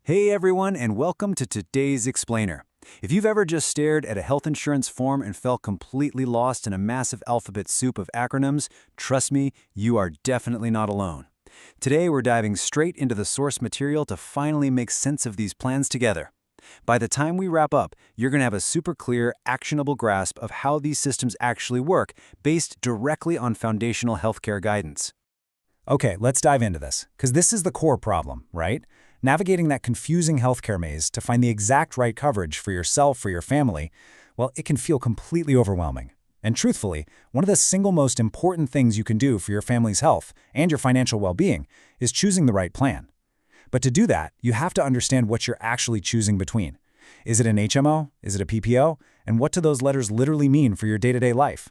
Hey everyone, and welcome to today's Explainer. If you've ever just stared at a health insurance form and felt completely lost in a massive alphabet soup of acronyms, trust me, you are definitely not alone. Today we're diving straight into the source material to finally make sense of these plans together. By the time we wrap up, you're going to have a super clear, actionable grasp of how these systems actually work based directly on foundational healthcare guidance. Okay, let's dive into this, because this is the core problem, right? Navigating that confusing healthcare maze to find the exact right coverage for yourself or your family, well, it can feel completely overwhelming. And truthfully, one of the single most important things you can do for your family's health and your financial well-being is choosing the right plan. But to do that, you have to understand what you're actually choosing between. Is it an HMO? Is it a PPO? And what do those letters literally mean for your day-to-day life?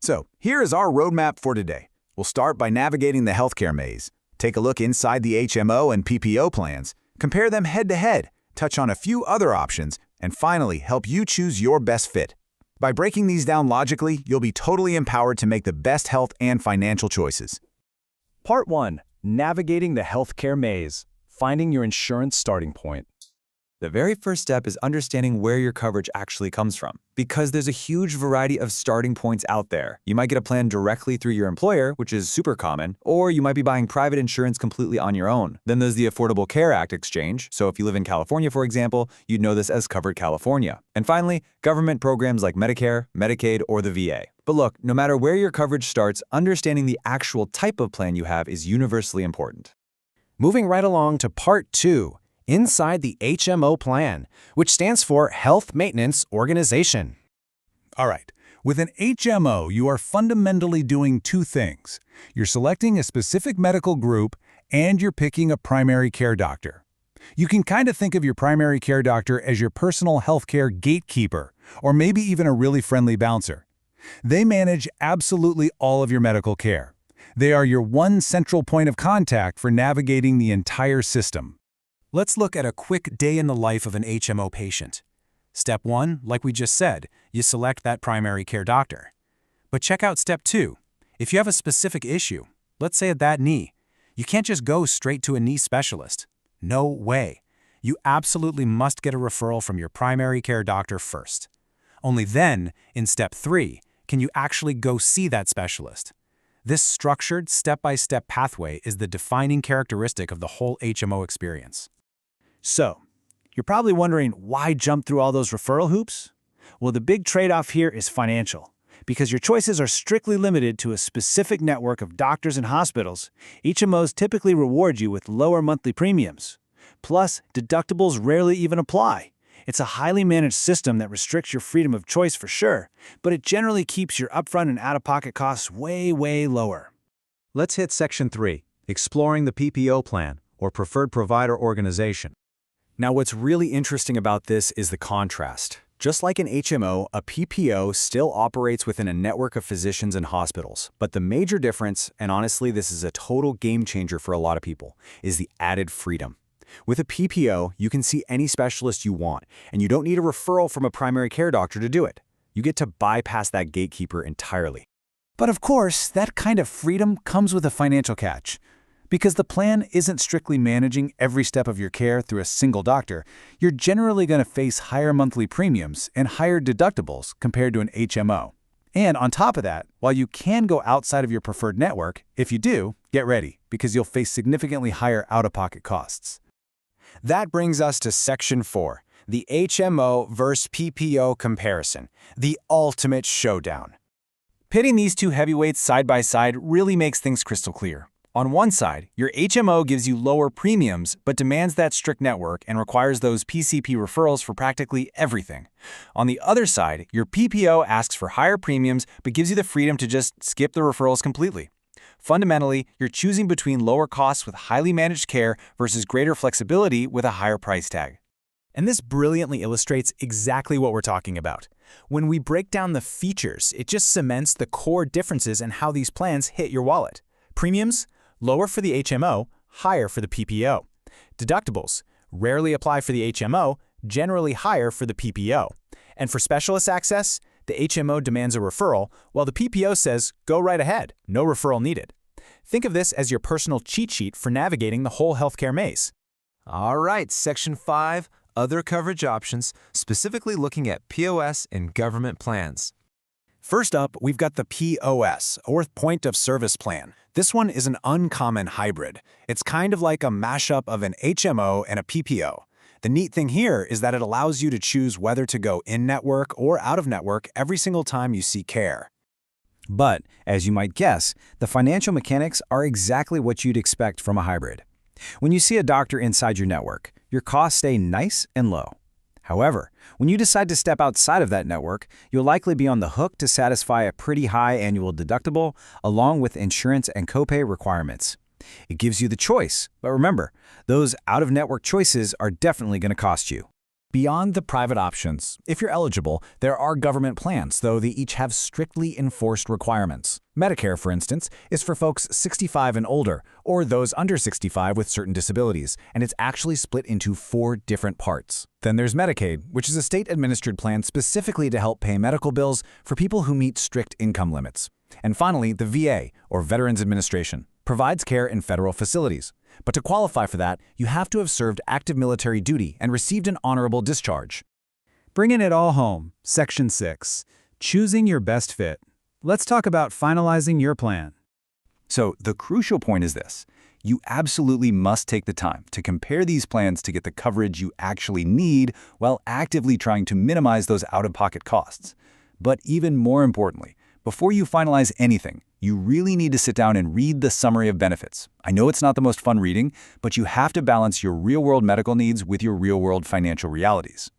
So, here is our roadmap for today. We'll start by navigating the healthcare maze. Take a look inside the HMO and PPO plans, compare them head-to-head, touch on a few other options, and finally help you choose your best fit. By breaking these down logically, you'll be totally empowered to make the best health and financial choices. Part 1. Navigating the healthcare maze. Finding your insurance starting point. The very first step is understanding where your coverage actually comes from, because there's a huge variety of starting points out there. You might get a plan directly through your employer, which is super common, or you might be buying private insurance completely on your own. Then there's the Affordable Care Act exchange, so if you live in California, for example, you'd know this as Covered California. And finally, government programs like Medicare, Medicaid, or the VA. But look, no matter where your coverage starts, understanding the actual type of plan you have is universally important. Moving right along to Part 2. Inside the HMO plan, which stands for Health Maintenance Organization. All right, with an HMO, you are fundamentally doing two things. You're selecting a specific medical group and you're picking a primary care doctor. You can kind of think of your primary care doctor as your personal healthcare gatekeeper, or maybe even a really friendly bouncer. They manage absolutely all of your medical care. They are your one central point of contact for navigating the entire system. Let's look at a quick day in the life of an HMO patient. Step 1, like we just said, you select that primary care doctor. But check out Step 2. If you have a specific issue, let's say a bad knee, you can't just go straight to a knee specialist. No way. You absolutely must get a referral from your primary care doctor first. Only then, in Step 3, can you actually go see that specialist. This structured, step-by-step pathway is the defining characteristic of the whole HMO experience. So, you're probably wondering why jump through all those referral hoops? Well, the big trade-off here is financial. Because your choices are strictly limited to a specific network of doctors and hospitals, HMOs typically reward you with lower monthly premiums. Plus, deductibles rarely even apply. It's a highly managed system that restricts your freedom of choice for sure, but it generally keeps your upfront and out-of-pocket costs way, way lower. Let's hit Section 3, Exploring the PPO Plan, or Preferred Provider Organization. Now, what's really interesting about this is the contrast. Just like an HMO, a PPO still operates within a network of physicians and hospitals. But the major difference, and honestly this is a total game changer for a lot of people, is the added freedom. With a PPO, you can see any specialist you want, and you don't need a referral from a primary care doctor to do it. You get to bypass that gatekeeper entirely. But of course, that kind of freedom comes with a financial catch. Because the plan isn't strictly managing every step of your care through a single doctor, you're generally going to face higher monthly premiums and higher deductibles compared to an HMO. And on top of that, while you can go outside of your preferred network, if you do, get ready, because you'll face significantly higher out-of-pocket costs. That brings us to Section 4, the HMO versus PPO comparison, the ultimate showdown. Pitting these two heavyweights side by side really makes things crystal clear. On one side, your HMO gives you lower premiums but demands that strict network and requires those PCP referrals for practically everything. On the other side, your PPO asks for higher premiums but gives you the freedom to just skip the referrals completely. Fundamentally, you're choosing between lower costs with highly managed care versus greater flexibility with a higher price tag. And this brilliantly illustrates exactly what we're talking about. When we break down the features, it just cements the core differences in how these plans hit your wallet. Premiums? Lower for the HMO, higher for the PPO. Deductibles rarely apply for the HMO, generally higher for the PPO. And for specialist access, the HMO demands a referral, while the PPO says, go right ahead, no referral needed. Think of this as your personal cheat sheet for navigating the whole healthcare maze. All right, Section 5, Other Coverage Options, specifically looking at POS and government plans. First up, we've got the POS, or Point of Service Plan. This one is an uncommon hybrid. It's kind of like a mashup of an HMO and a PPO. The neat thing here is that it allows you to choose whether to go in-network or out-of-network every single time you seek care. But, as you might guess, the financial mechanics are exactly what you'd expect from a hybrid. When you see a doctor inside your network, your costs stay nice and low. However, when you decide to step outside of that network, you'll likely be on the hook to satisfy a pretty high annual deductible, along with insurance and copay requirements. It gives you the choice, but remember, those out-of-network choices are definitely going to cost you. Beyond the private options, if you're eligible, there are government plans, though they each have strictly enforced requirements. Medicare, for instance, is for folks 65 and older, or those under 65 with certain disabilities, and it's actually split into 4 different parts. Then there's Medicaid, which is a state-administered plan specifically to help pay medical bills for people who meet strict income limits. And finally, the VA, or Veterans Administration, provides care in federal facilities. But to qualify for that, you have to have served active military duty and received an honorable discharge. Bringing it all home, Section 6, Choosing Your Best Fit. Let's talk about finalizing your plan. So the crucial point is this. You absolutely must take the time to compare these plans to get the coverage you actually need while actively trying to minimize those out-of-pocket costs. But even more importantly, before you finalize anything, you really need to sit down and read the summary of benefits. I know it's not the most fun reading, but you have to balance your real-world medical needs with your real-world financial realities.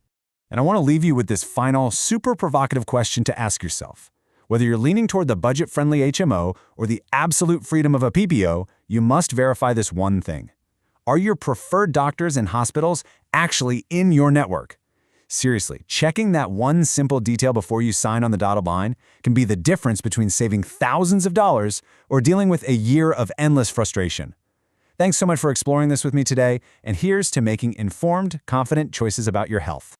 And I want to leave you with this final, super provocative question to ask yourself. Whether you're leaning toward the budget-friendly HMO or the absolute freedom of a PPO, you must verify this one thing. Are your preferred doctors and hospitals actually in your network? Seriously, checking that one simple detail before you sign on the dotted line can be the difference between saving thousands of dollars or dealing with a year of endless frustration. Thanks so much for exploring this with me today, and here's to making informed, confident choices about your health.